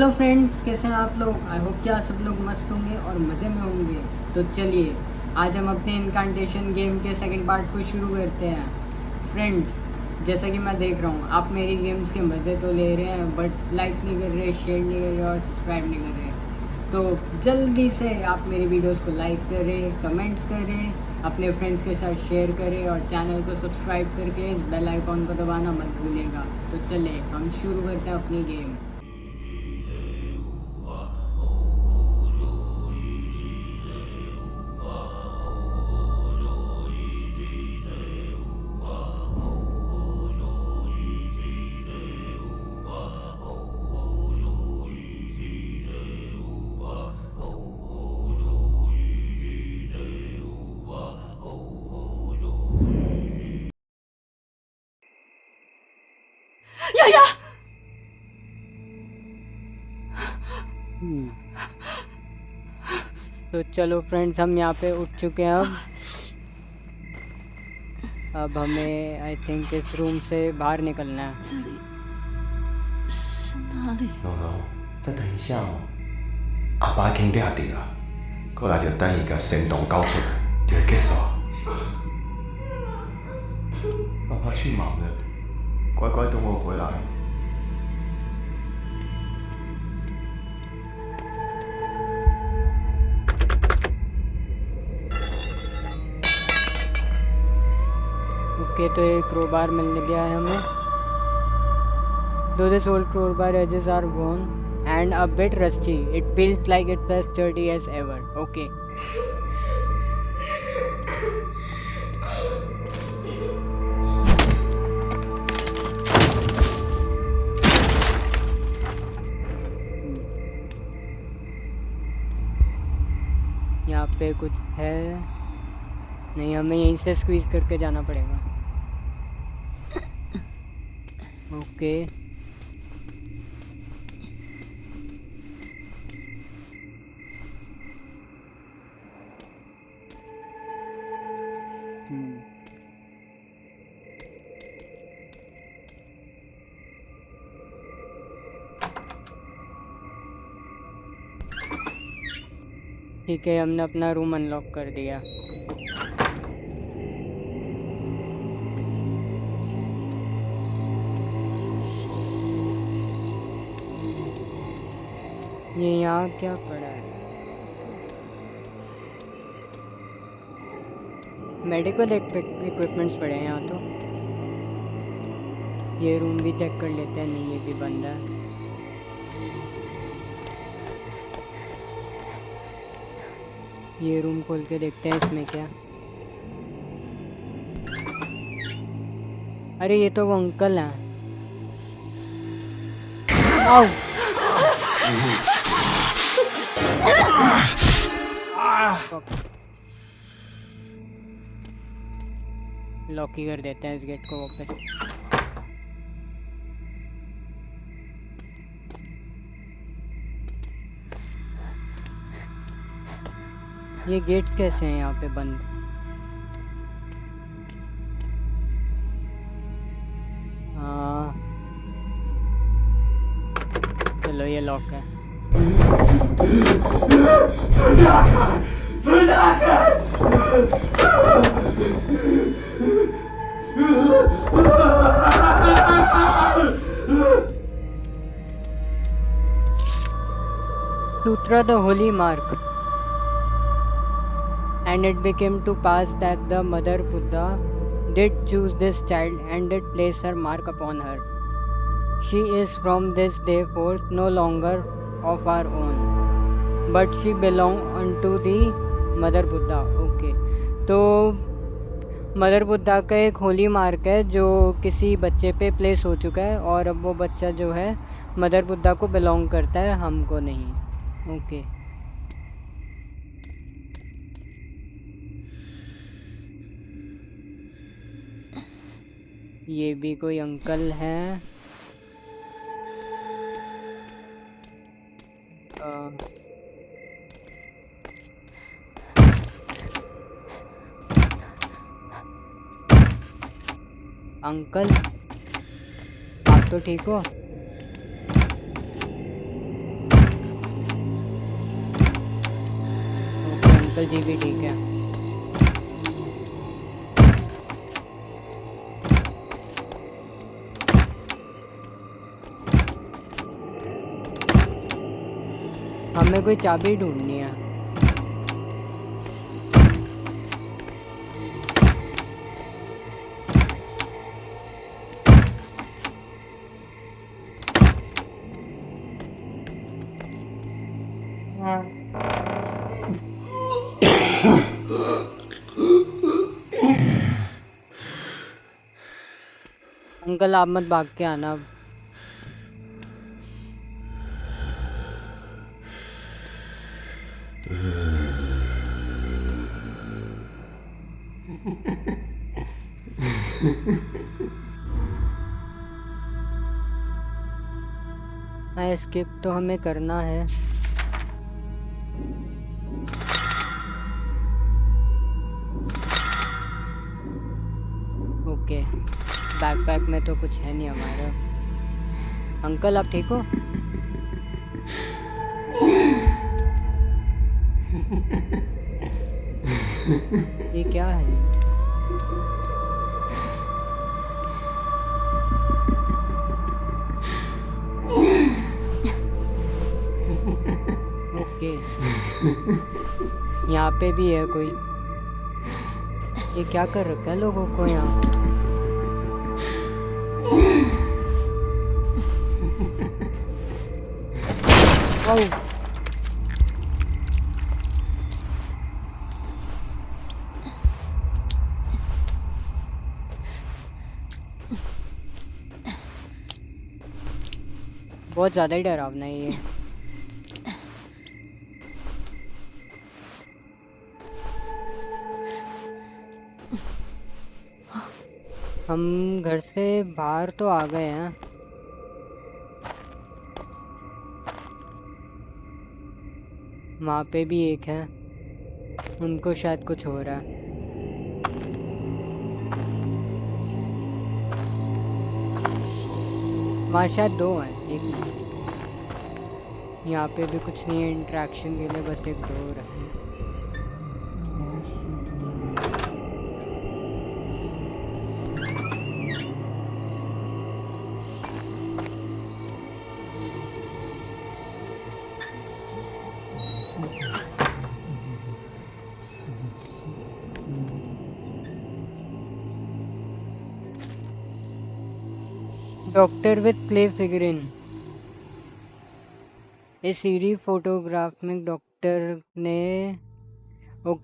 Hello friends, कैसे हैं आप लोग। आई होप कि आप सब लोग मस्त होंगे और मज़े में होंगे। तो चलिए आज हम अपने इनकांटेशन गेम के सेकंड पार्ट को शुरू करते हैं। फ्रेंड्स, जैसा कि मैं देख रहा हूँ आप मेरी गेम्स के मज़े तो ले रहे हैं, बट लाइक नहीं कर रहे, शेयर नहीं कर रहे और सब्सक्राइब नहीं कर रहे। तो जल्दी से आप मेरी वीडियोस को लाइक करें, कमेंट्स करें, अपने फ्रेंड्स के साथ शेयर करें और चैनल को सब्सक्राइब करके इस बेल आइकॉन को दबाना मत भूलिएगा। तो चलिए हम शुरू करते हैं अपनी गेम।丫丫， तो चलो फ्रेंड्स, हम यहाँ पे उठ चुके हैं। अब हमें आई थिंक इस रूम से बाहर निकलना है। 这里是哪里？ 诺诺，再等一下哦。阿爸已经抓地了，过来就等伊个行动交出来，就会结束。爸爸去忙了，乖乖等我回来。 ओके, तो एक क्रोबार मिल गया है हमें। Though this old crowbar edges are worn and a bit rusty, it feels like it's as sturdy as ever. Okay. यहाँ पे कुछ है नहीं, हमें यहीं से स्क्वीज करके जाना पड़ेगा। ओके, ठीक है, हमने अपना रूम अनलॉक कर दिया। ये यहाँ क्या पड़ा है? मेडिकल इक्विपमेंट्स पड़े हैं यहाँ तो। ये रूम भी चेक कर लेते हैं। नहीं, ये भी बंद है। ये रूम खोल के देखते हैं इसमें क्या। अरे ये तो वो अंकल हैं। आओ। लॉक ही कर देते हैं इस गेट को वापस। ये गेट्स कैसे हैं यहाँ पे बंद? हाँ चलो, ये लॉक है। Sutra the holy mark. And it became to pass that the mother Buddha did choose this child and did place her mark upon her. She is from this day forth no longer of our own, but she belong unto the mother Buddha. Okay, तो mother Buddha का एक Holi mark है जो किसी बच्चे पे place हो चुका है और अब वो बच्चा जो है मदर बुद्धा को बिलोंग करता है, हमको नहीं। ओके, ये भी कोई अंकल हैं। अंकल, आप तो ठीक हो? अंकल जी भी ठीक है। हमें कोई चाबी ढूंढनी है। अंकल आप मत भाग के आना अब। एस्केप तो हमें करना है। ओके, बैकपैक में तो कुछ है नहीं हमारा। अंकल आप ठीक हो? ये क्या है? ओके, यहाँ पे भी है कोई। ये क्या कर रखा है लोगों को यहाँ? ओह, बहुत ज़्यादा ही डरावना है ये। हम घर से बाहर तो आ गए हैं। वहाँ पे भी एक है, उनको शायद कुछ हो रहा है। वहाँ शायद दो हैं, एक यहाँ पे भी कुछ नहीं है इंटरेक्शन के लिए, बस एक डोर है। Doctor with clay figurine. इस सीरी फोटोग्राफ में डॉक्टर ने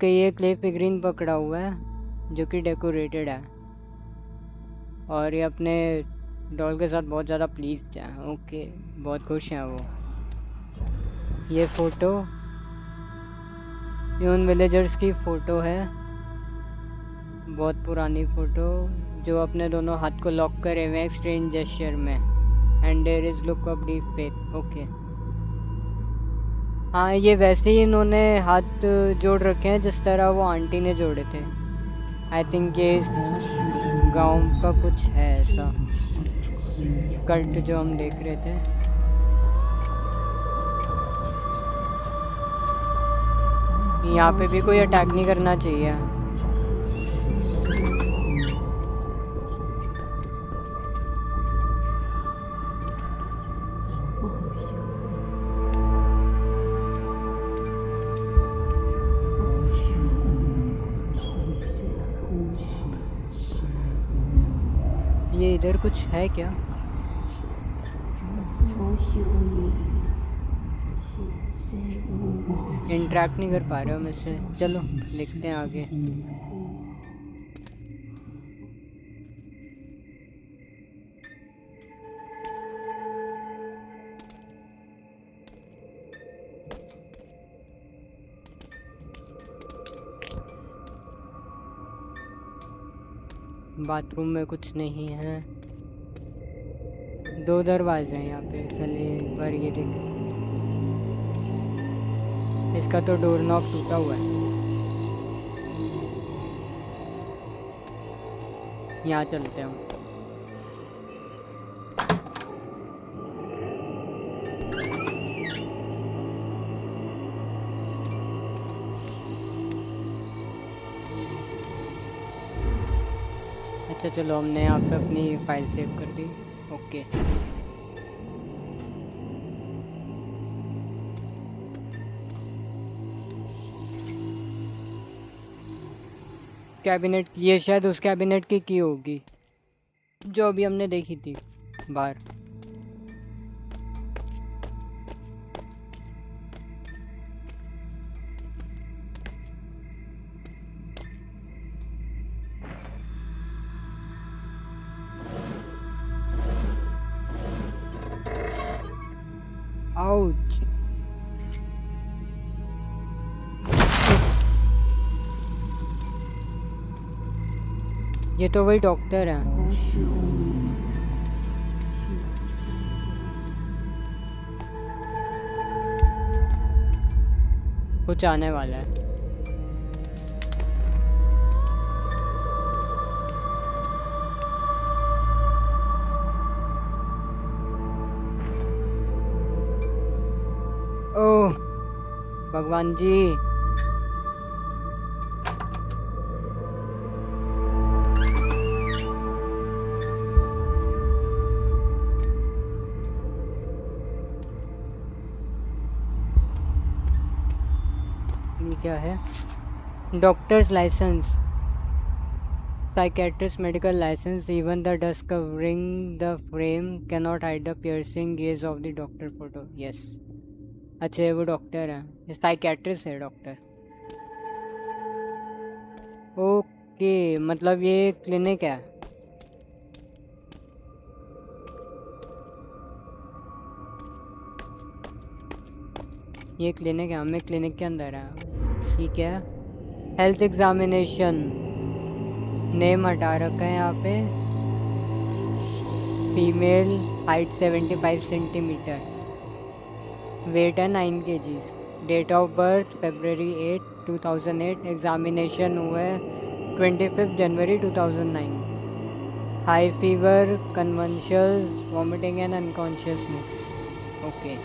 ये क्ले फिगरिन पकड़ा हुआ है जो कि डेकोरेटेड है और ये अपने डॉल के साथ बहुत ज़्यादा प्लीज्ड है। ओके, बहुत खुश हैं वो। ये फ़ोटो ये उन विलेजर्स की फ़ोटो है, बहुत पुरानी फ़ोटो, जो अपने दोनों हाथ को लॉक करे हुए हैं स्ट्रेंज जेस्चर में। And there is look of deep faith. Okay, हाँ ये वैसे ही इन्होंने हाथ जोड़ रखे हैं जिस तरह वो आंटी ने जोड़े थे। आई थिंक ये इस गांव का कुछ है ऐसा कल्ट जो हम देख रहे थे। यहाँ पे भी कोई अटैक नहीं करना चाहिए। ये इधर कुछ है क्या? इंटरेक्ट नहीं कर पा रहे हो मुझसे। चलो देखते हैं आगे। बाथरूम में कुछ नहीं है। दो दरवाजे हैं यहाँ पे। पहले एक बार ये देख, इसका तो डोर नॉब टूटा हुआ है। यहाँ चलते हैं। अच्छा चलो, हमने यहाँ पे अपनी फाइल सेव कर दी। ओके, कैबिनेट, ये शायद उस कैबिनेट की होगी जो अभी हमने देखी थी बाहर। आउच, ये तो वही डॉक्टर है। कुछ आने वाला है। ओह भगवान जी, ये क्या है? Doctor's license, psychiatrist medical license, even the dust covering the frame can not hide the piercing gaze of the doctor photo. Yes, अच्छा ये वो डॉक्टर है, ये साइकेट्रिस्ट है डॉक्टर। ओके, मतलब ये क्लिनिक है। ये क्लिनिक है, हमें क्लिनिक के अंदर है। ठीक है, हेल्थ एग्जामिनेशन, नेम हटा रखा है यहाँ पे। फीमेल, हाइट 75 सेंटीमीटर, वेट है 9 kgs, date of birth February 8, 2008, examination हुआ है 25 जनवरी 2009, high fever, convulsions, vomiting and unconsciousness. Okay,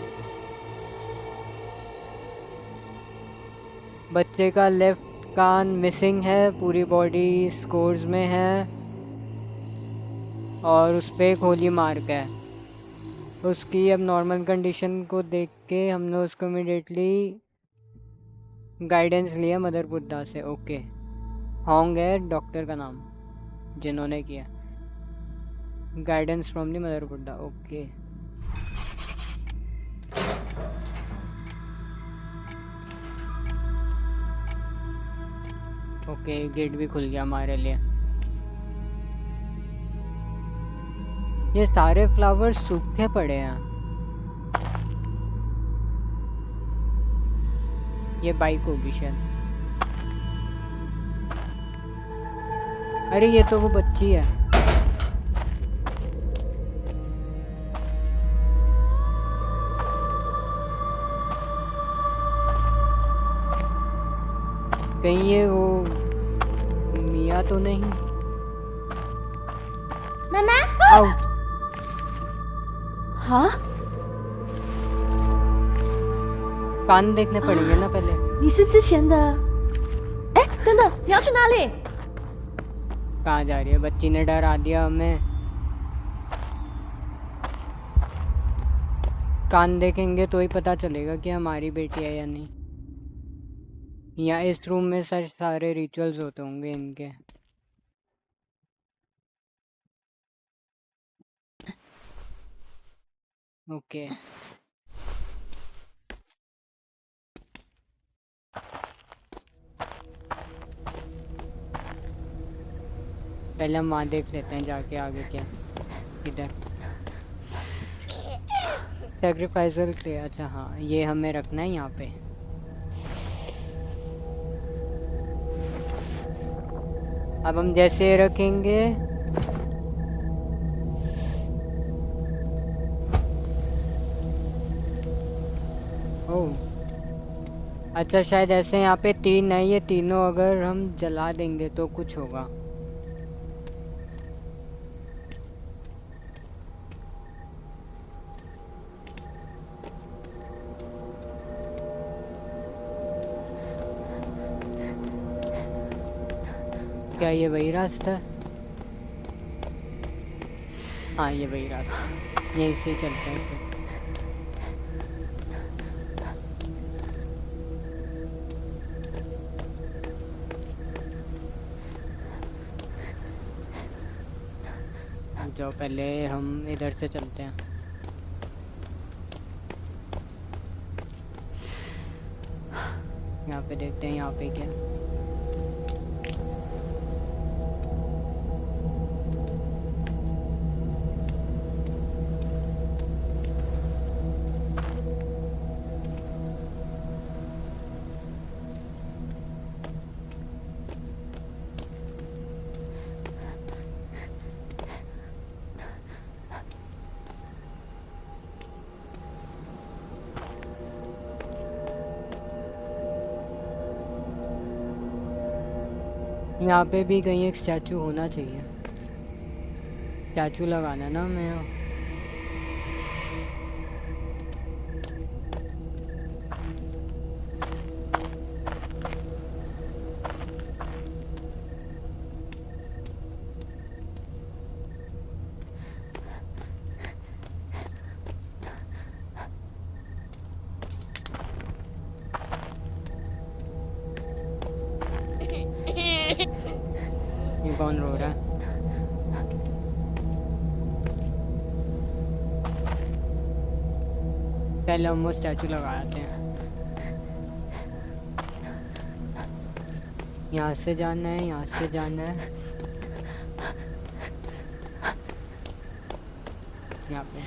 बच्चे का लेफ्ट कान मिसिंग है, पूरी बॉडी स्कोर्स में है और उस पर एक होली मार्क है। उसकी अब नॉर्मल कंडीशन को देख के हमने उसको इमीडिएटली गाइडेंस लिया मदर बुद्धा से। ओके, होंग है डॉक्टर का नाम जिन्होंने किया, guidance from the Mother Buddha. Okay, okay, gate भी खुल गया हमारे लिए। ये सारे फ्लावर्स सूखे पड़े हैं। ये बाइक होगी शायद। अरे ये तो वो बच्ची है। कहीं ये वो मिया तो नहीं? मामा, आउट। हाँ, कान देखने पड़ेंगे ना पहले। 你是之前的？哎，等等，你要去哪里？ कहाँ जा रही है? बच्ची ने डरा दिया हमें। कान देखेंगे तो ही पता चलेगा कि हमारी बेटी है या नहीं। या इस रूम में सर सारे रिचुअल्स होते होंगे इनके। ओके, पहले हम वहाँ देख लेते हैं जाके आगे क्या। इधर सेक्रीफाइसल क्ले, अच्छा हाँ, ये हमें रखना है यहाँ पे। अब हम जैसे रखेंगे ओह अच्छा, शायद ऐसे यहाँ पे 3 है, ये तीनों अगर हम जला देंगे तो कुछ होगा। क्या ये वही रास्ता है? हाँ ये वही रास्ता, यहीं से चलते हैं फिर। जो पहले हम इधर से चलते हैं। यहाँ पे देखते हैं यहाँ पे क्या। यहाँ पे भी कहीं एक स्टैचू होना चाहिए। स्टैचू लगाना ना मैं। ये कौन रो रहा है? पहले हम वो स्टैचू लगाते हैं। यहाँ से जाना है, यहाँ से जाना है। यहाँ पे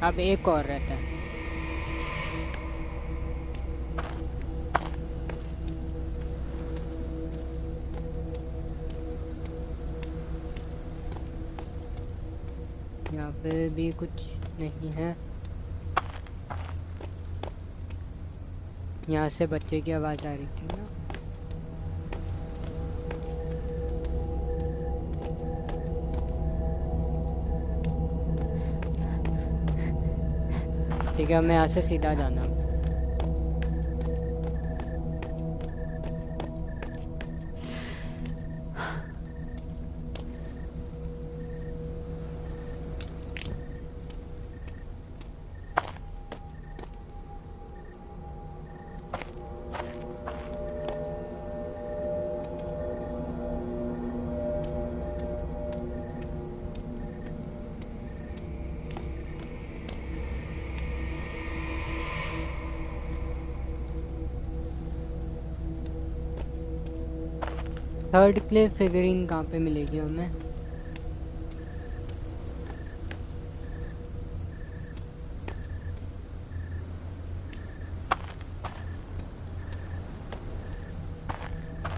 अब एक और रहता है। यहाँ पे भी कुछ नहीं है। यहाँ से बच्चे की आवाज़ आ रही थी ना। ठीक है, हमें यहाँ से सीधा जाना। थर्ड क्ले फिगरिंग कहाँ पे मिलेगी हमें?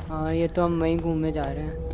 हाँ ये तो हम वहीं घूमने जा रहे हैं।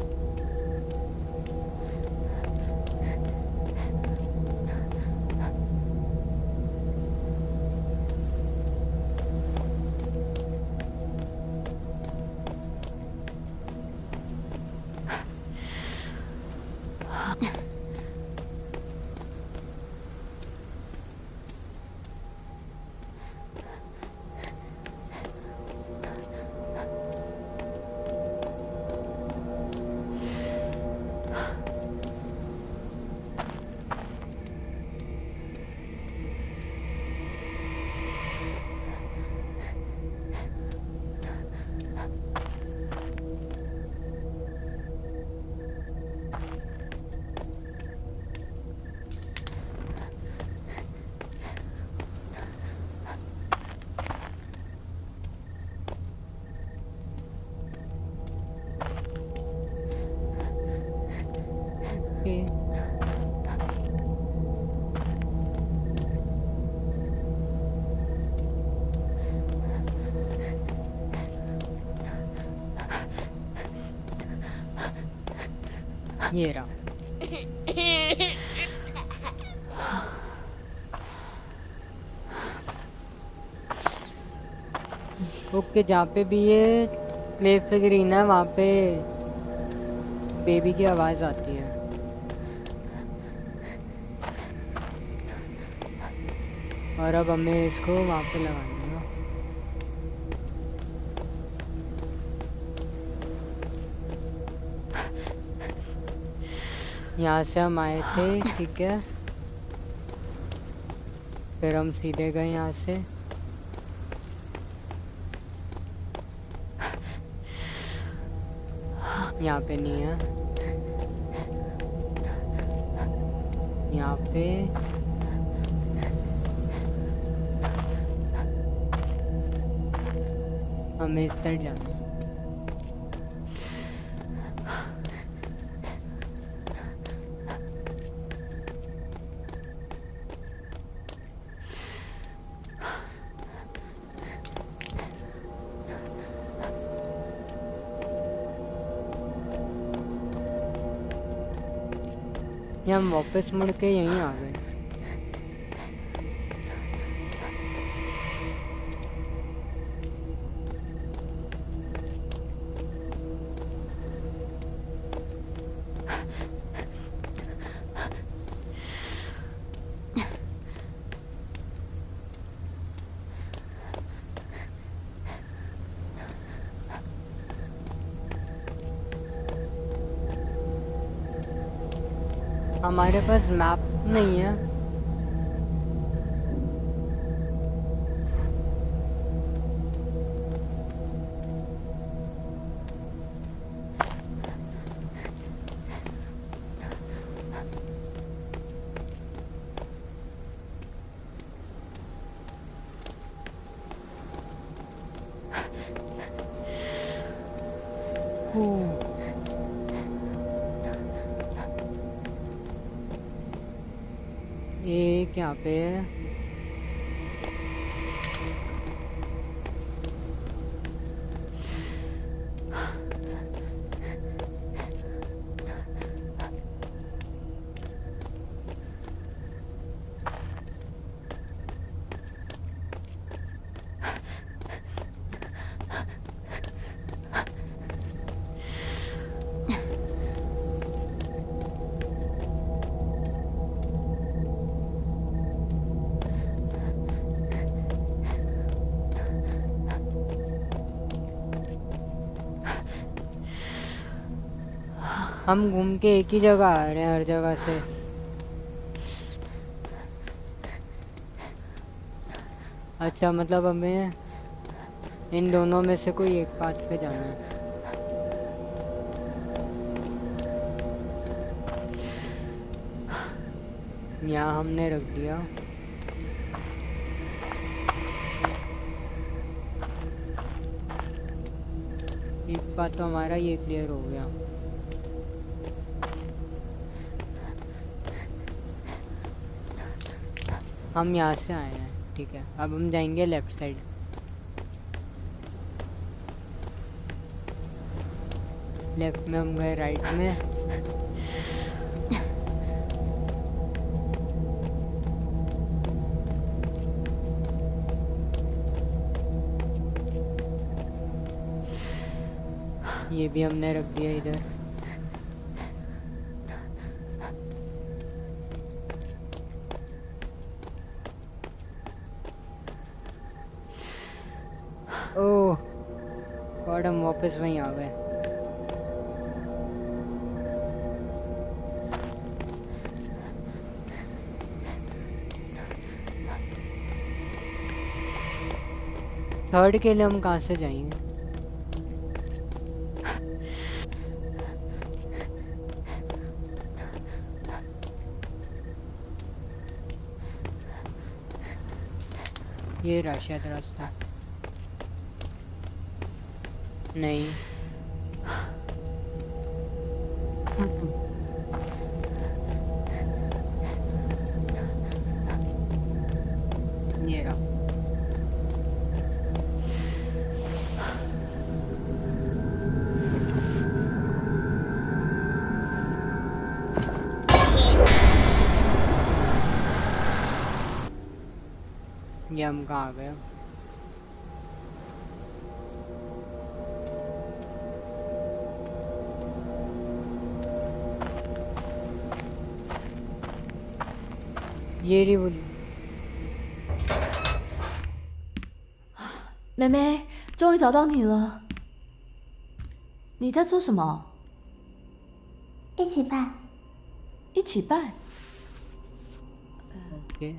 ये रहा। ओके, जहाँ पे भी ये क्ले फिगरीन है वहाँ पे बेबी की आवाज़ आती है। और अब हमें इसको वहाँ पे लगाना है। यहाँ से हम आए थे, ठीक है। फिर हम सीधे गए यहाँ से। यहाँ पे नहीं है, यहाँ पे हमें इस साइड जाना है। ये हम वापस मुड़ के यहीं आ गए। हमारे पास मैप नहीं है। एक यहाँ पे है। हम घूम के एक ही जगह आ रहे हैं हर जगह से। अच्छा, मतलब हमें इन दोनों में से कोई एक पाथ पे जाना है। यहाँ हमने रख दिया। एक पाथ तो हमारा ये क्लियर हो गया। हम यहाँ से आए हैं, ठीक है। अब हम जाएंगे लेफ्ट साइड। लेफ्ट में हम गए, राइट में। ये भी हमने रख दिया इधर। ओह गॉड, हम वापस वहीं आ गए। थर्ड के लिए हम कहाँ से जाएंगे? ये रहा शायद रास्ता। नहीं, ये रहा। ये हम कहाँ आ गए? ये रही बोली। 妹妹，终于找到你了。你在做什么？一起拜。一起拜？ ओके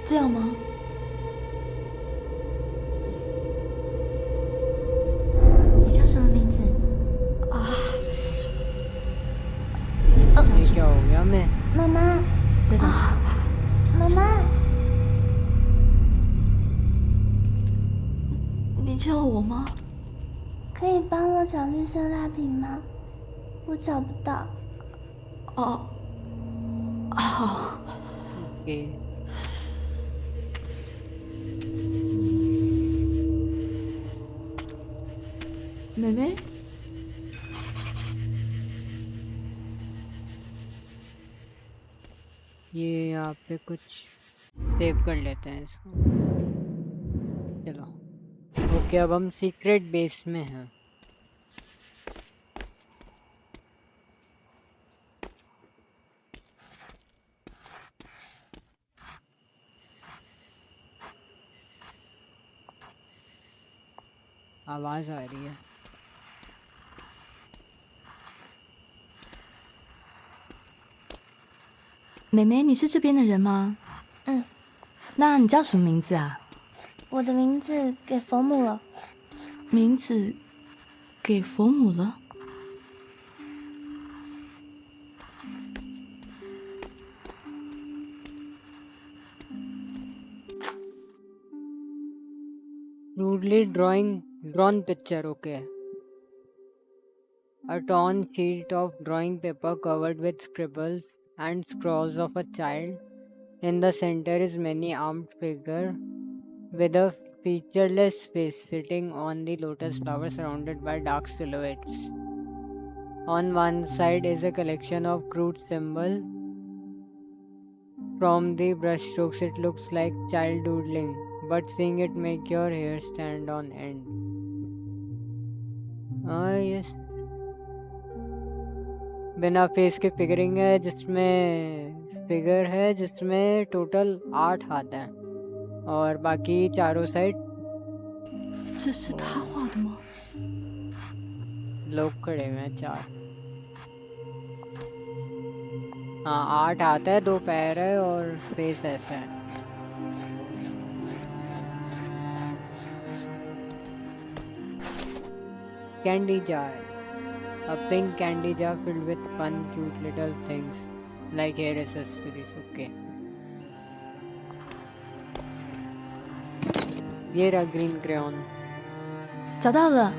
这样吗？你叫什么名字？ ये क्या हो गया मैं 妈妈，再讲去。妈妈，你叫我吗？可以帮我找绿色蜡笔吗？我找不到。哦，好。 ओके 妹妹， ये यहाँ पे कुछ सेव कर लेते हैं इसको। चलो ओके अब हम सीक्रेट बेस में हैं। आवाज आ रही है।妹妹，你是这边的人吗？嗯。那你叫什么名字啊？我的名字给佛母了。名字给佛母了？ Rudely drawn picture, okay. A torn sheet of drawing paper covered with scribbles and scrawls of a child. In the center is many armed figure with a featureless face sitting on the lotus flower surrounded by dark silhouettes. On one side is a collection of crude symbols. From the brushstrokes it looks like child doodling. But seeing it make your hair stand on end. Yes. बिना face के figuring है जिसमें figure है जिसमें total 8 हाथ हैं और बाकी चारों साइड 这是他画的吗？ लोग खड़े हुए हैं 4। हाँ 8 हाथ है 2 पैर है और फेस ऐसा है। Candy jar. A pink candy jar filled with fun, cute little things like hair accessories. Okay. ये रहा green crayon. 找到了，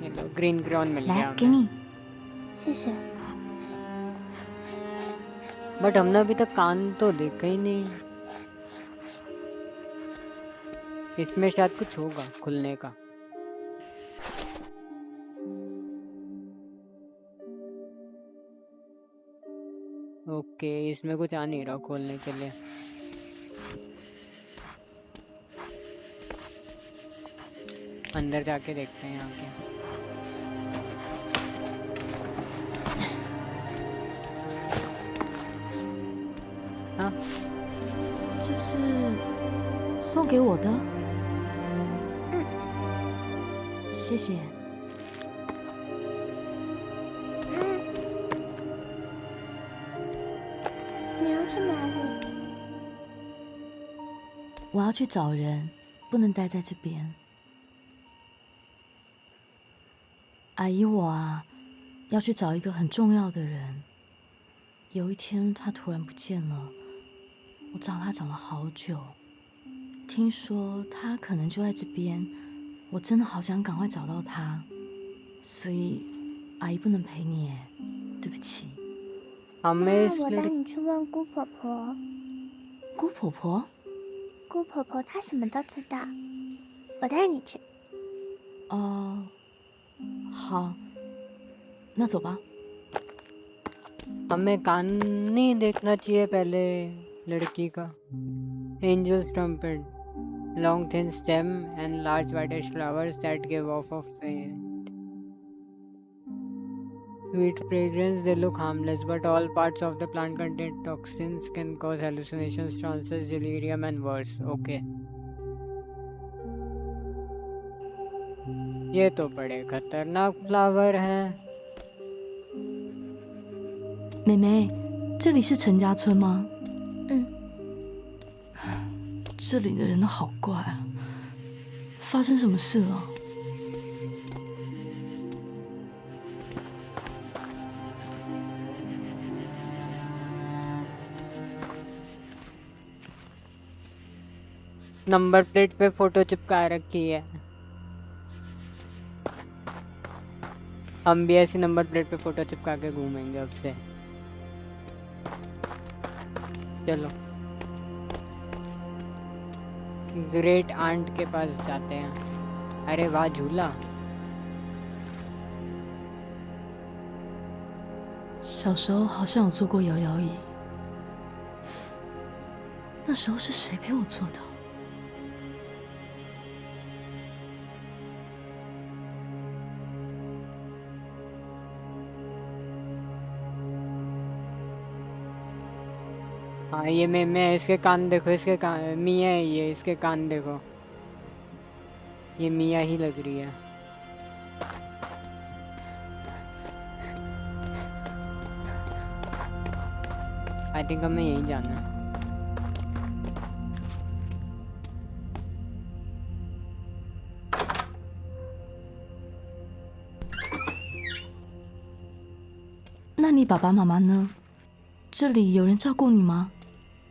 ये लो green crayon मिल 来 गया 给 हमें। 你。谢谢。 बट हमने अभी तक कान तो देखा ही नहीं। इसमें शायद कुछ होगा खुलने का। ओके इसमें कुछ आ नहीं रहा खोलने के लिए। अंदर जाके देखते हैं यहाँ के। हाँ 这是送给我的。谢谢。你要去哪里？我要去找人，不能待在这边。阿姨，我啊，要去找一个很重要的人。有一天他突然不见了，我找他找了好久。听说他可能就在这边，我真的好想赶快找到他，所以阿姨不能陪你耶，对不起。 हमें 那 इस 我带 लड़की 你去问姑婆婆。姑婆婆，姑婆婆她什么都知道，我带你去。哦，好，那走吧。 हमें कान नहीं देखना चाहिए पहले लड़की का। Angel's trumpet, long thin stem and large whitish flowers that give off a faint Sweet fragrance, they look harmless, but all parts of the plant contain toxins, can cause hallucinations, trances, delirium, and worse. Okay. ये तो बड़े खतरनाक flower हैं।妹妹，这里是陈家村吗？嗯，这里的人都好怪啊，发生什么事了？ number plate पे photo चिपका रखी है। हम भी ऐसी नंबर प्लेट पे फोटो चिपका के घूमेंगे अब से। चलो ग्रेट आंट के पास जाते हैं। अरे वाह झूला। 小时候好像有坐过摇摇椅，那时候是谁陪我坐的？ हाँ ये मैं इसके कान देखो, इसके कान मियाँ है ये, इसके कान देखो, ये मियाँ ही लग रही है। आई थिंक हमें यहीं जाना है।那你爸爸妈妈呢？这里有人照顾你吗？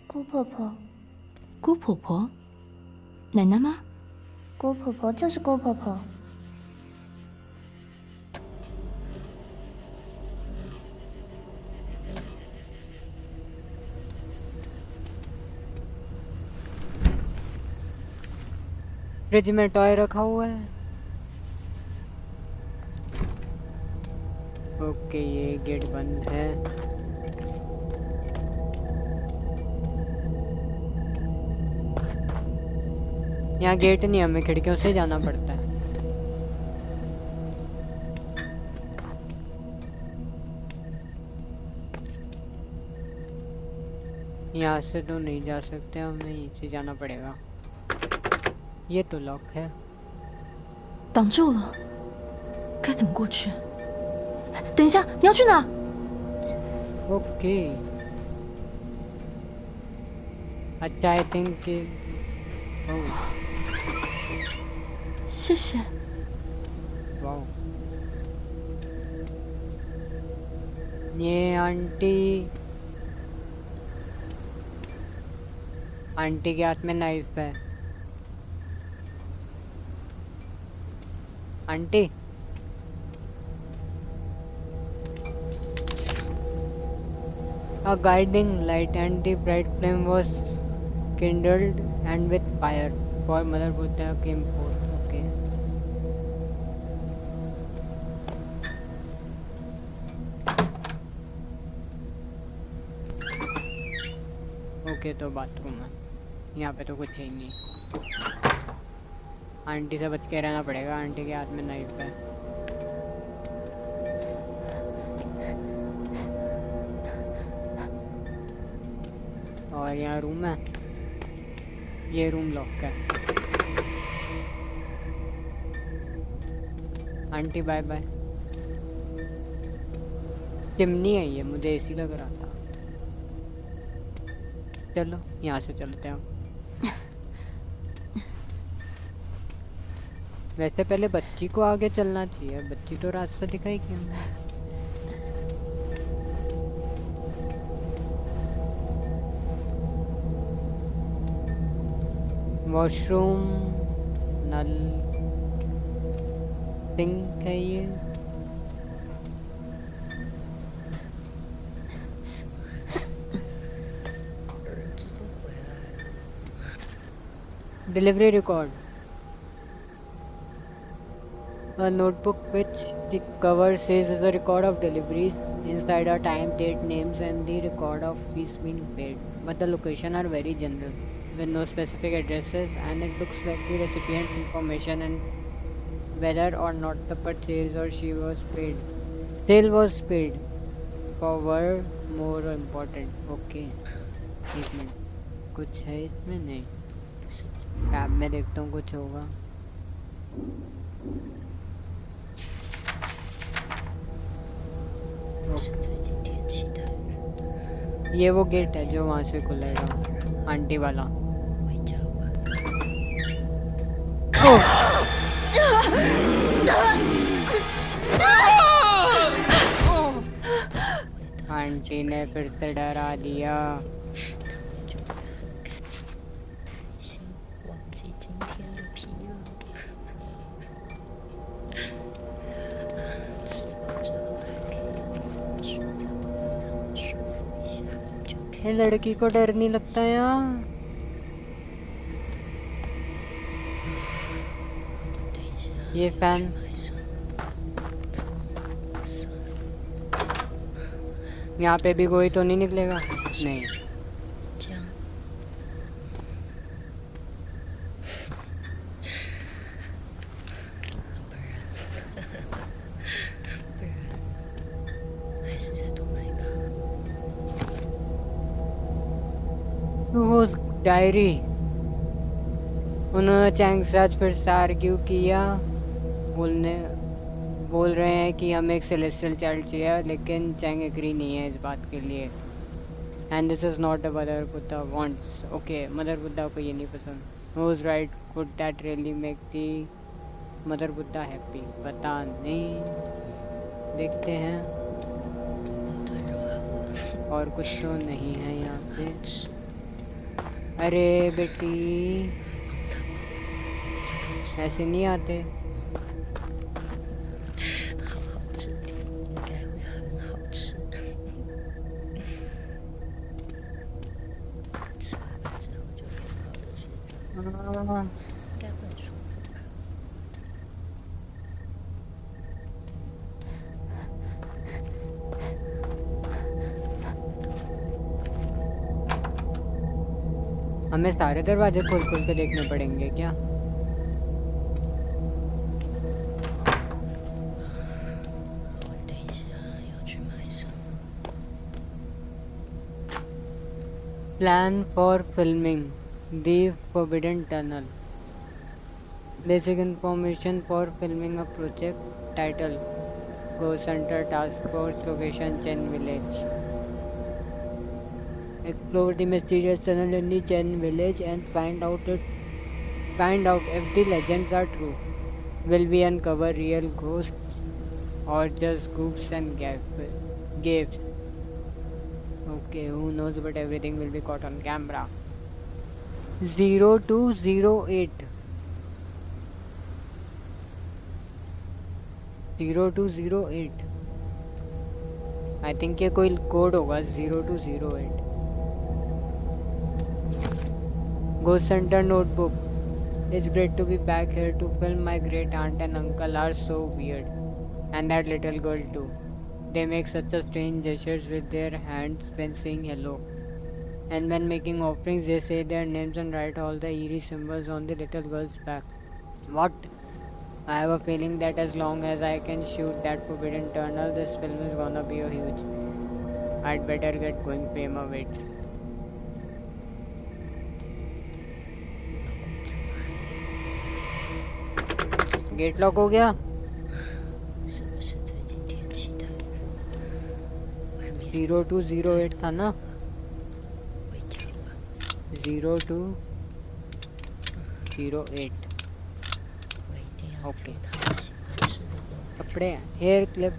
姑婆婆，姑婆婆，奶奶吗？ 姑婆婆就是姑婆婆。 फ्रिज में टॉय रखा हुआ है। ओके ये गेट बंद है। यहाँ गेट नहीं, हमें खिड़कियों से जाना पड़ता है। यहाँ से तो नहीं जा सकते, हमें यहीं से जाना पड़ेगा। ये तो लॉक है। 挡住了，该怎么过去？等一下，你要去哪？ ओके अच्छा आई थिंक कि谢谢。 वाओ ये आंटी के हाथ में नाइफ है। Aunty A guiding light and the bright flame was kindled, and with fire for Mother Buddha came forth. Okay. Okay तो बाथरूम है, यहाँ पे तो कुछ है ही नहीं। आंटी से बच के रहना पड़ेगा, आंटी के हाथ में नाइफ है। और यहाँ रूम है, ये रूम लॉक है। Aunty bye bye. चिमनी है ये, मुझे एसी लग रहा था। चलो यहाँ से चलते हैं। वैसे पहले बच्ची को आगे चलना चाहिए, बच्ची तो रास्ता दिखाई क्यों नहीं। वॉशरूम, नल, सिंक है ये। Delivery record, a notebook which the cover says is a record of deliveries. Inside are time, date, names and the record of fees being paid, but the location are very general with no specific addresses, and it looks like the recipient's information and whether or not the purchase or she was paid. Sale was speed forward more important. Okay एक minute, कुछ है इसमें? नहीं, tab में देखता हूँ कुछ होगा। ये वो गेट है जो वहाँ से खुलेगा, आंटी वाला। ओह! आंटी ने फिर से डरा दिया। ये लड़की को डर नहीं लगता यार। ये फैन यहाँ पे भी कोई तो नहीं निकलेगा? नहीं। डायरी। उन्होंने चैंग से आज फिर से आर्ग्यू किया। बोल रहे हैं कि हमें एक सेलेस्टियल चाइल्ड चाहिए, लेकिन चैंग एग्री नहीं है इस बात के लिए। And this is not a mother Buddha wants. Okay, mother Buddha को ये नहीं पसंद। Who is right? Could that really make the mother Buddha happy? पता नहीं, देखते हैं। और कुछ तो नहीं है यहाँ पे। अरे बेटी, ऐसे नहीं आते। हमें सारे दरवाजे खोल खोल के देखने पड़ेंगे क्या? Plan for filming the forbidden tunnel. Basic information for filming a project. Title Ghost Hunter Task Force. Location Chen Village. Explore the mysterious tunnel in the Chen Village and find out if the legends are true. Will we uncover real ghosts or just goofs and gaffes? Okay, who knows, but everything will be caught on camera. 0208. 0208। I think ये कोई code होगा। 0208। Ghost Hunter notebook. It's great to be back here to film. My great aunt and uncle are so weird, and that little girl too. They make such a strange gestures with their hands when saying hello, and when making offerings they say their names and write all the eerie symbols on the little girl's back. What? I have a feeling that as long as I can shoot that forbidden tunnel, this film is gonna be a huge. I'd better get going. Fame awaits. Gate lock हो गया। 0208 था ना? 0208। Okay, कपड़े, hair clip.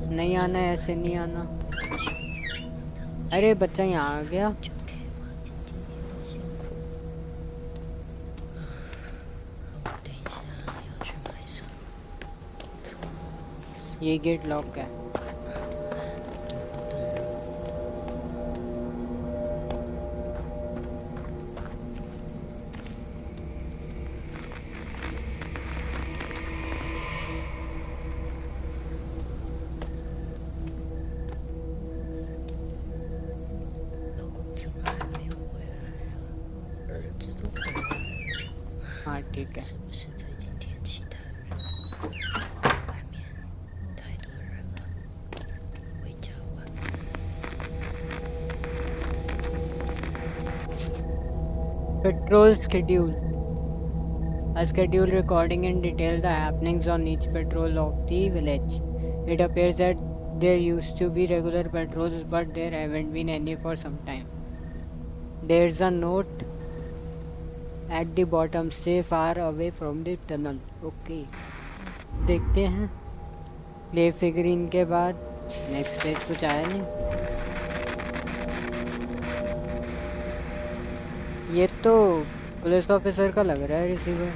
नहीं आना, ऐसे नहीं आना। अरे बच्चा यहाँ आ गया। ये गेट लॉक है। ठीक है। 是不是最近天气太热，外面太多人了，回家晚。 Patrol schedule. A schedule recording in detail the happenings on each patrol of the village. It appears that there used to be regular patrols, but there haven't been any for some time. There's a note at the bottom, stay far away from the tunnel. Okay. देखते हैं play figurine के बाद next page कुछ आया नहीं। ये तो police officer का लग रहा है रिसीवर।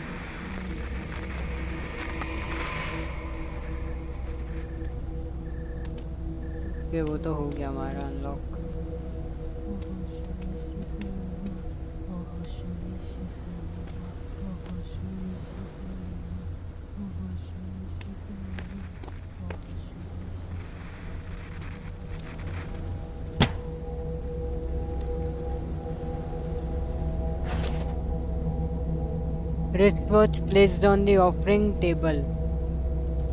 ये वो तो हो गया हमारा unlock. Wristwatch placed on the offering table.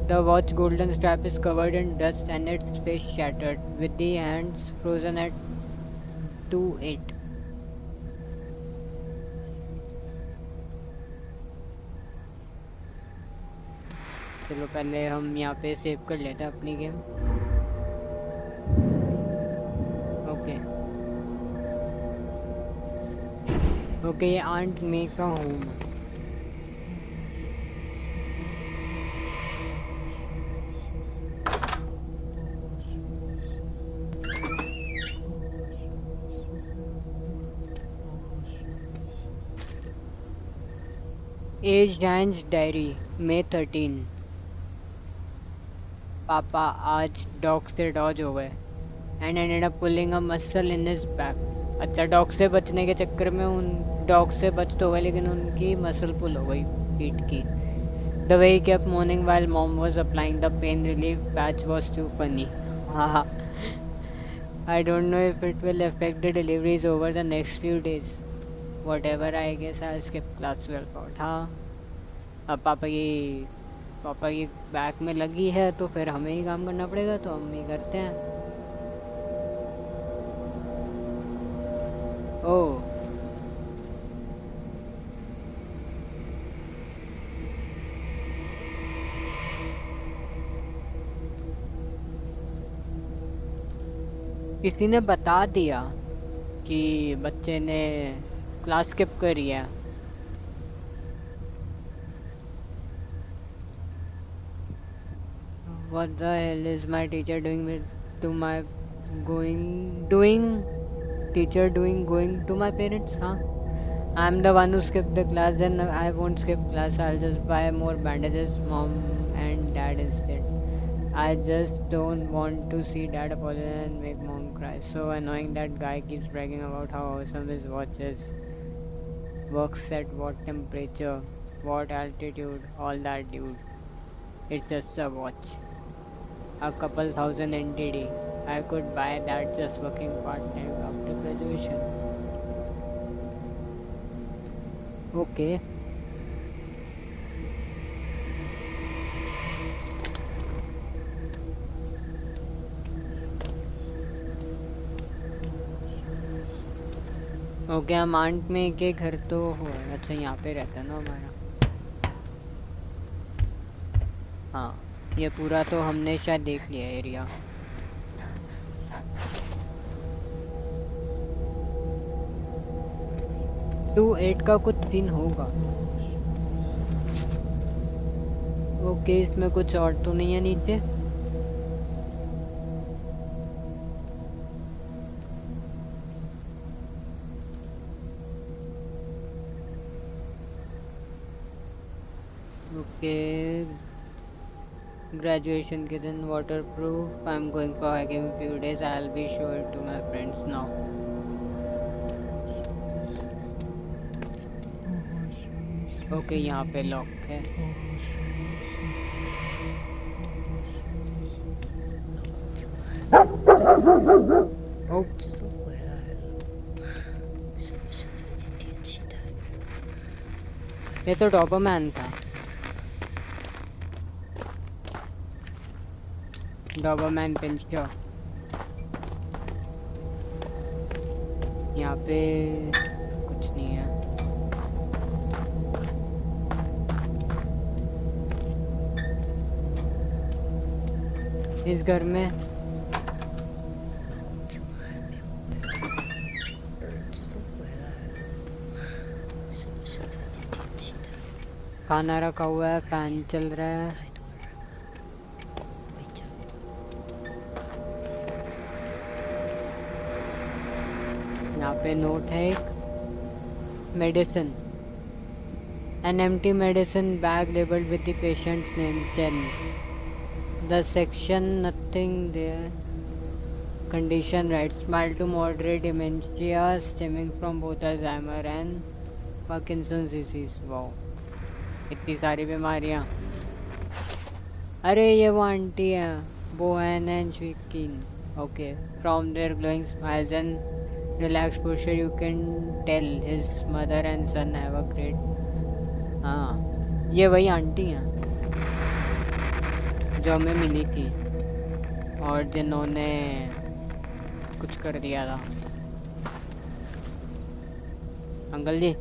The watch golden strap is covered in dust and its face shattered, with the hands frozen at 2:08. चलो पहले हम यहाँ पे सेव कर लेते हैं अपनी गेम। ओके ओके, ये आंट मे का होम है। Aged Hands Diary, May 13। पापा आज डॉग से डॉज हो गए and ended up pulling a muscle in his back. अच्छा, डॉग से बचने के चक्कर में उन डॉग से बच तो गए लेकिन उनकी मसल पुल हो गई पीठ की। The way he kept moaning while mom was applying the pain relief patch was too funny. हाँ, I don't know if it will affect the deliveries over the next few days. Whatever, I guess I'll skip class 12 out। हाँ, अब पापा की back में लगी है तो फिर हमें ही काम करना पड़ेगा, तो हम ही करते हैं। ओह, किसी ने बता दिया कि बच्चे ने क्लास स्किप करी है। What the hell is my teacher doing going to my parents? Huh? I'm the one who skipped the class and I won't skip class. I'll just buy more bandages, mom and dad instead. I just don't want to see dad apologize and make mom cry. So annoying, that guy keeps bragging about how awesome his watch is. Works at what temperature, what altitude, all that, dude. It's just a watch. A couple thousand NTD. I could buy that just working part-time after graduation. Okay. Okay, हम aunt में के घर तो हो। अच्छा, यहाँ पे रहता है ना हमारा। हाँ, ये पूरा तो हमने शायद देख लिया एरिया। टू 8 का कुछ सीन होगा। ओके, इसमें कुछ और तो नहीं है नीचे। ओके, graduation के दिन waterproof। I'm going for hiking in a few days. I'll be sure to my friends now. Okay, यहाँ पे लॉक है। ओ, 都回来了，是不是最近天气太热，外 ये तो डोबरमैन था। Doberman pinscher. यहाँ पे कुछ नहीं है। इस घर में खाना रखा हुआ है, फैन चल रहा है। यहाँ पे नोट है एक। Medicine, an empty medicine bag labeled with the patient's name, Chen. The section, nothing there. Condition right, mild to moderate dementia stemming from both Alzheimer and Parkinson's disease. Wow, इतनी सारी बीमारियाँ। अरे ये वो आंटी है, Bohan and Shwikin. Okay, from their glowing smiles and relaxed posture, you can tell his mother and son have a great. हाँ, ये वही आंटी हैं जो हमें मिली थी और जिन्होंने कुछ कर दिया था। अंकल जी,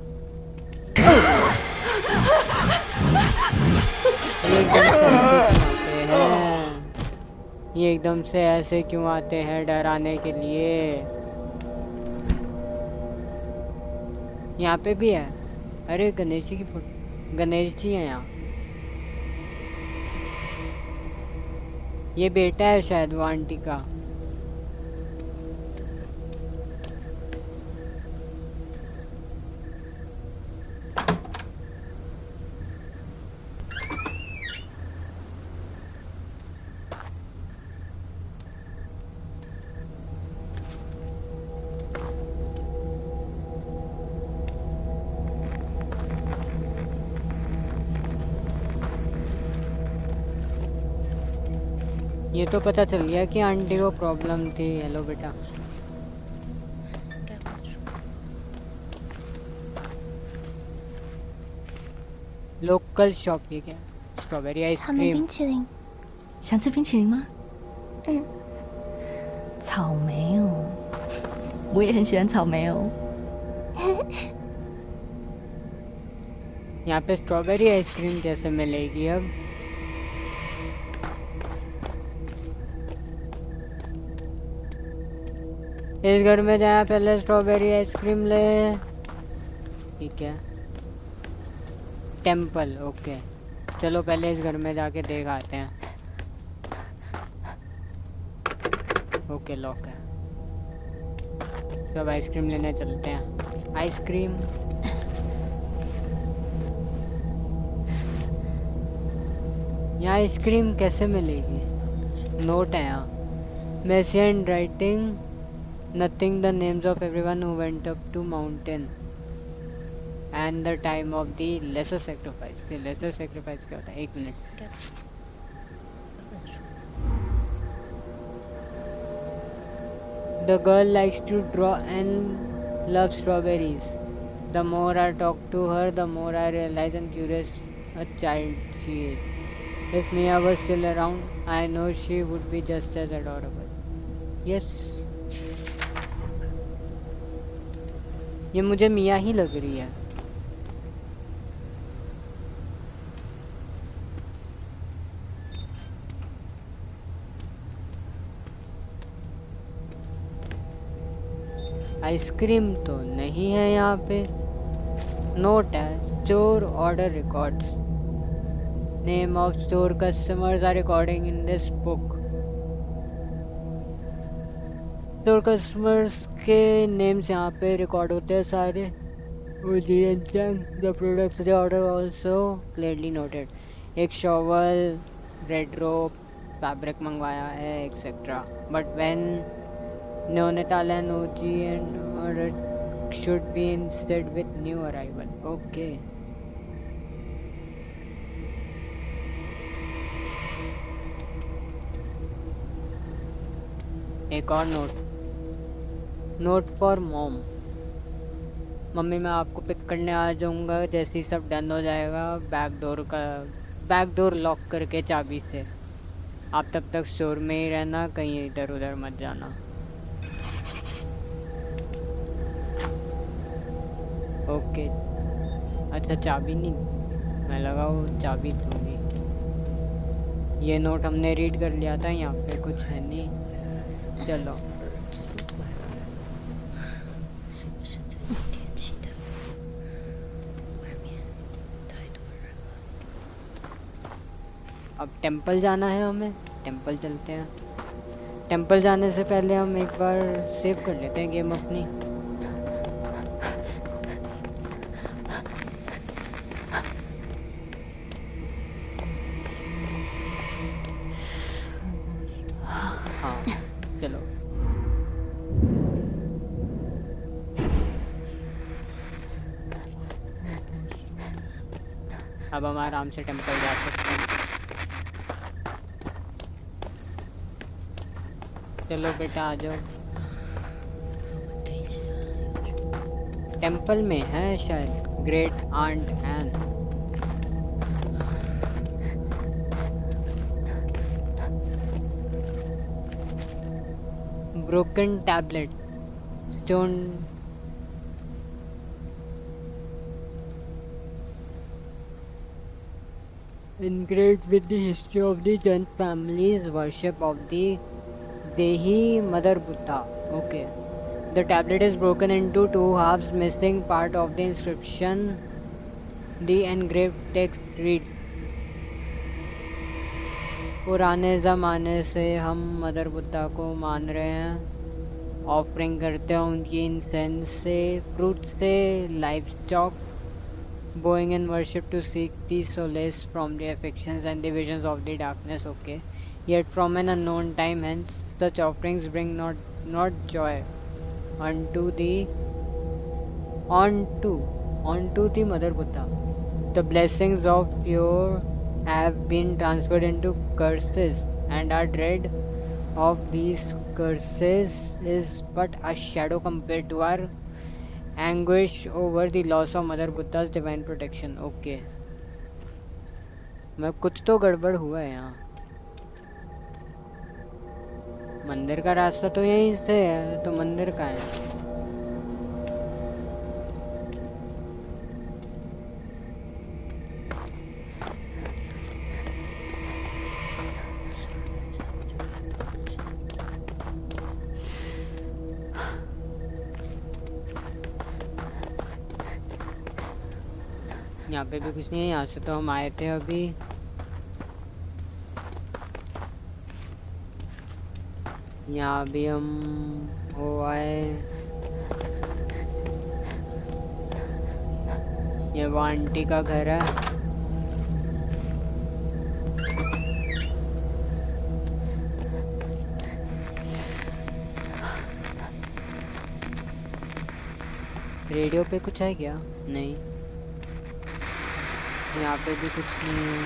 ये एकदम से ऐसे क्यों आते हैं डराने के लिए? यहाँ पे भी है। अरे गणेश जी की फोटो, गणेश जी हैं यहाँ। ये बेटा है शायद वो आंटी का। ये तो पता चल गया कि आंटी को प्रॉब्लम थी। हेलो बेटा। लोकल शॉप, ये क्या? स्ट्रॉबेरी 草莓 आइसक्रीम।冰淇淋。想吃冰淇淋吗？嗯，草莓哦，我也很喜欢草莓哦。 यहाँ पे स्ट्रॉबेरी आइसक्रीम जैसे मिलेगी अब। इस घर में जाए पहले स्ट्रॉबेरी आइसक्रीम ले। ठीक है, टेम्पल। ओके, चलो पहले इस घर में जाके देख आते हैं। ओके, लॉक है। सब आइसक्रीम लेने चलते हैं। आइसक्रीम। यहाँ आइसक्रीम कैसे मिलेगी? नोट है यहाँ। Messy and writing, nothing the names of everyone who went up to mountain and the time of the lesser sacrifice. The lesser sacrifice क्या होता है? एक minute. The girl likes to draw and loves strawberries. The more I talk to her, the more I realize and curious a child she is. If Mia were still around, I know she would be just as adorable. Yes. ये मुझे मिया ही लग रही है। Ice cream तो नहीं है यहाँ पे। नोट है, store order records, name of store customers are recording in this book. Store customers के नेम्स यहाँ पे रिकॉर्ड होते हैं सारे। The products they order also clearly noted. एक शॉवल, रेड रोप, फैब्रिक मंगवाया है etcetera. But when Neonatal and OG and order should be instead with new arrival. Okay. एक और note, note for mom. Mummy मैं आपको pick करने आ जाऊँगा जैसे ही सब डन हो जाएगा। बैक डोर लॉक करके चाबी से। आप तब तक स्टोर में ही रहना, कहीं इधर उधर मत जाना। ओके। अच्छा चाबी नहीं, मैं लगा वो चाबी दूँगी। ये नोट हमने रीड कर लिया था, यहाँ पे कुछ है नहीं। चलो 这都怪了，是不是最近天气的？外面太多人了。 अब टेंपल जाना है हमें, टेंपल चलते हैं। टेंपल जाने से पहले हम एक बार सेव कर लेते हैं गेम अपनी। हाँ चलो। अब हम आराम से टेंपल जा सकते हैं। चलो बेटा आ जाओ। 我等一下要去。 टेंपल में है शायद great aunt Ann. Broken tablet stone. Engraved with the history of the Jan family's worship of the Dehi Mother Buddha. Okay. The tablet is broken into two halves, missing part of the inscription. The engraved text reads: पुराने ज़माने से हम mother Buddha को मान रहे हैं। Offering करते हैं उनकी इंसेंस से, फ्रूट से, life stock, bowing in worship to seek the solace from the afflictions and the visions of the darkness. Okay. Yet from an unknown time hence, such offerings bring not joy unto the Mother Buddha. The blessings of pure have been transferred into curses, and our dread of these curses is but a shadow compared to our anguish over the loss of Mother Buddha's divine protection. Okay. मैं कुछ तो गड़बड़ हुआ है यहाँ। मंदिर का रास्ता तो यहीं से है, तो मंदिर का है। यहाँ पे भी कुछ नहीं है, यहाँ से तो हम आए थे अभी। यहाँ भी हम हो आए। ये वो आंटी का घर है। रेडियो पे कुछ है क्या? नहीं। यहाँ पे भी कुछ नहीं है,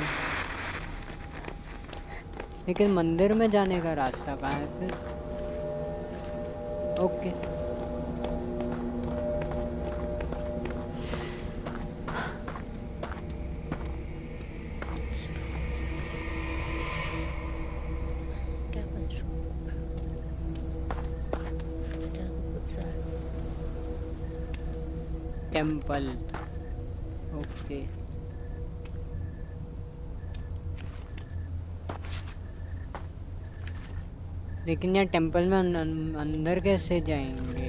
लेकिन मंदिर में जाने का रास्ता कहाँ है फिर? ओके।该很舒服吧？大家都不在了。 टेंपल। ओके। लेकिन यार टेंपल में अंदर कैसे जाएंगे?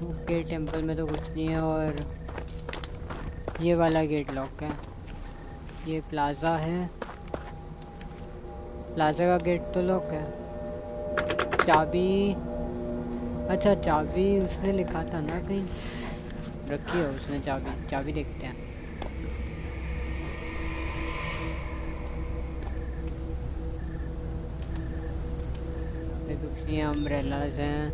ओके टेंपल में तो कुछ नहीं है, और ये वाला गेट लॉक है। ये प्लाजा है, प्लाजा का गेट तो लॉक है। चाबी, अच्छा चाबी उसने लिखा था ना कहीं, रखी है उसने चाबी। चाबी देखते हैं। ये अम्ब्रेलाज हैं।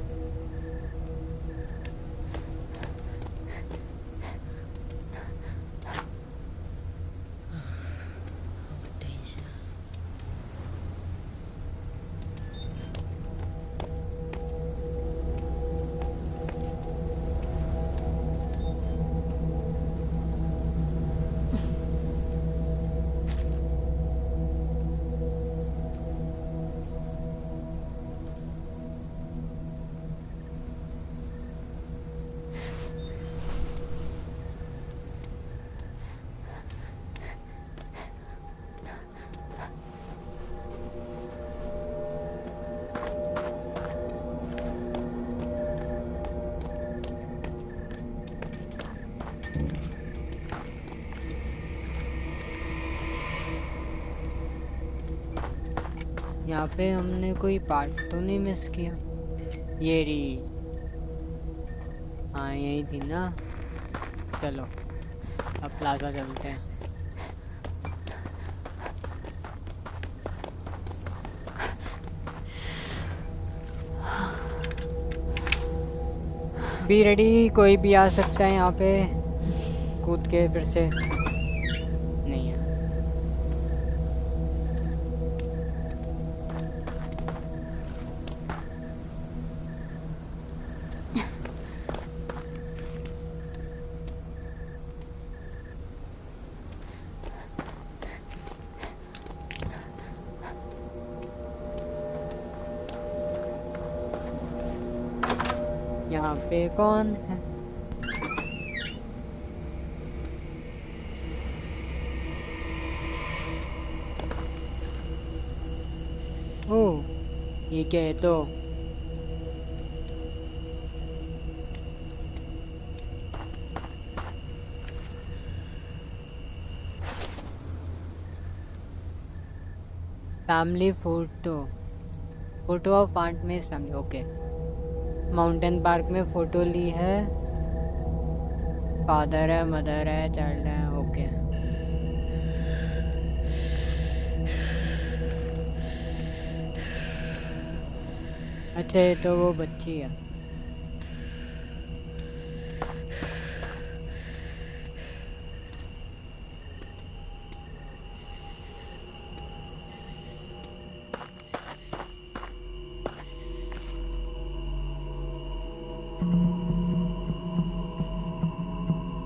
यहाँ पे हमने कोई पार्ट तो नहीं मिस किया। ये रही, हाँ यही थी ना। चलो अब प्लाजा चलते हैं। बी रेडी, कोई भी आ सकता है यहाँ पे कूद के फिर से। नहीं है। यहाँ पे कौन है? ओह, ये क्या है? तो family photo, photo of aunt में फैमिली। ओके, माउंटेन पार्क में फोटो ली है। फादर है, मदर है, चाइल्ड है। ओके, अच्छा ये तो वो बच्ची है।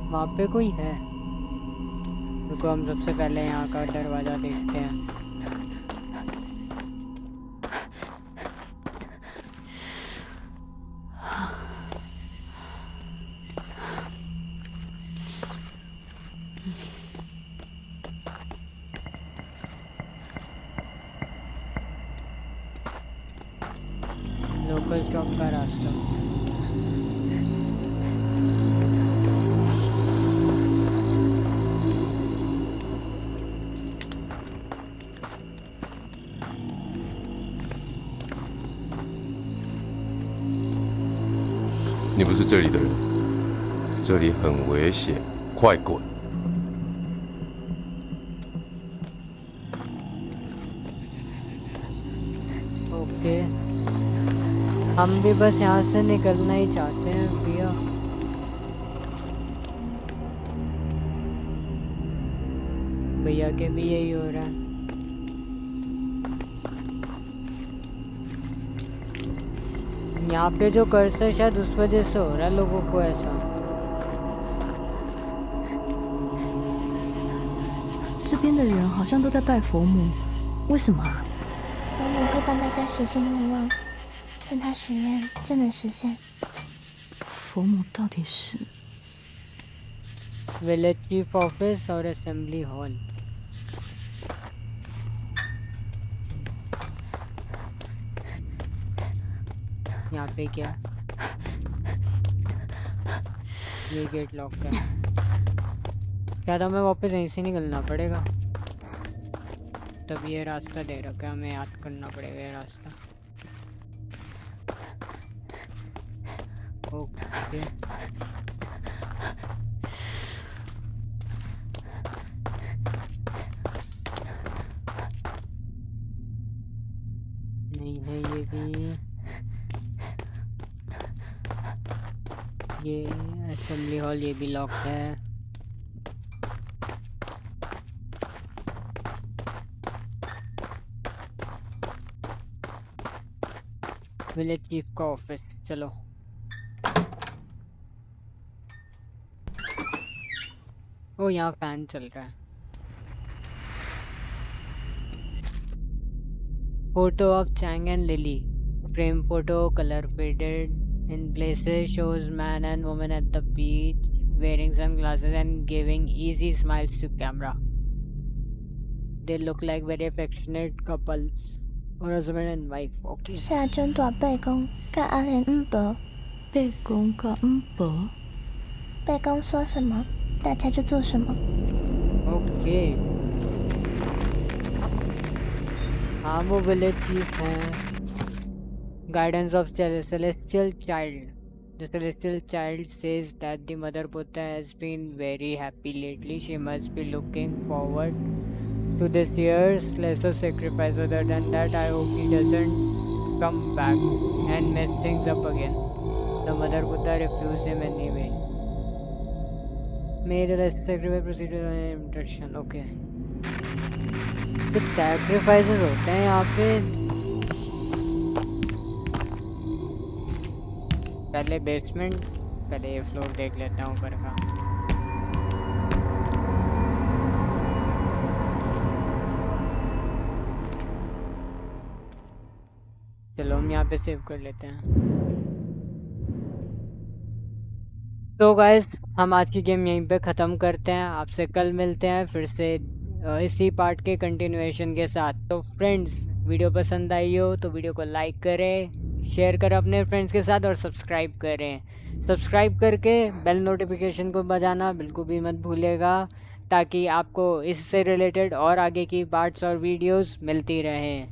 वहाँ पे कोई है? रुको, हम सबसे पहले यहाँ का दरवाज़ा देखते हैं। लोकल शॉप का रास्ता।你不是这里的人，这里很危险，快滚！ ओके, हम भी बस यहाँ से निकलना ही चाहते हैं भैया। भैया के भी यही हो रहा है। यहाँ पे जो कर्स है शायद उस वजह से हो रहा है लोगों को ऐसा। 这边的人好像都在拜佛母，为什么啊？ 佛母会帮大家实现愿望，向他许愿就能实现。佛母到底是？ विलेज चीफ ऑफिस और असेंबली हॉल। यहाँ पे क्या? ये गेट लॉक है। क्या था, हमें वापस यहीं से निकलना पड़ेगा। तब ये रास्ता दे रखा है, हमें याद करना पड़ेगा ये रास्ता। ओके, नहीं है ये भी। ये असेंबली हॉल ये भी लॉक है। विलेज चीफ का ऑफिस, चलो। ओ, यहाँ फैन चल रहा है। Photo of Chang and Lily, frame photo, colour faded in places, shows man and woman at the beach wearing sunglasses and giving easy smiles to camera. They look like very affectionate couple or husband and wife. Okay. 下针短背公跟阿莲伯，背公跟伯，背公说什么，大家就做什么。 Okay. हाँ वो village chief हैं। Guidance of Celestial Child. The Celestial Child says that the Mother Buddha has been very happy lately. She must be looking forward to this year's lesser sacrifice. Other than that, I hope he doesn't come back and mess things up again. The Mother Buddha refused him anyway. Made a lesser sacrifice procedure and introduction. Okay. कुछ sacrifices होते हैं यहाँ पे। पहले basement, पहले ये floor देख लेता हूँ ऊपर का। चलो हम यहाँ पे सेव कर लेते हैं। तो गाइस हम आज की गेम यहीं पे ख़त्म करते हैं। आपसे कल मिलते हैं फिर से इसी पार्ट के कंटिन्यूएशन के साथ। तो फ्रेंड्स वीडियो पसंद आई हो तो वीडियो को लाइक करें, शेयर करें अपने फ्रेंड्स के साथ और सब्सक्राइब करें। सब्सक्राइब करके बेल नोटिफिकेशन को बजाना बिल्कुल भी मत भूलिएगा, ताकि आपको इससे रिलेटेड और आगे की पार्ट्स और वीडियोस मिलती रहें।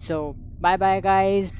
सो बाय बाय गाइस।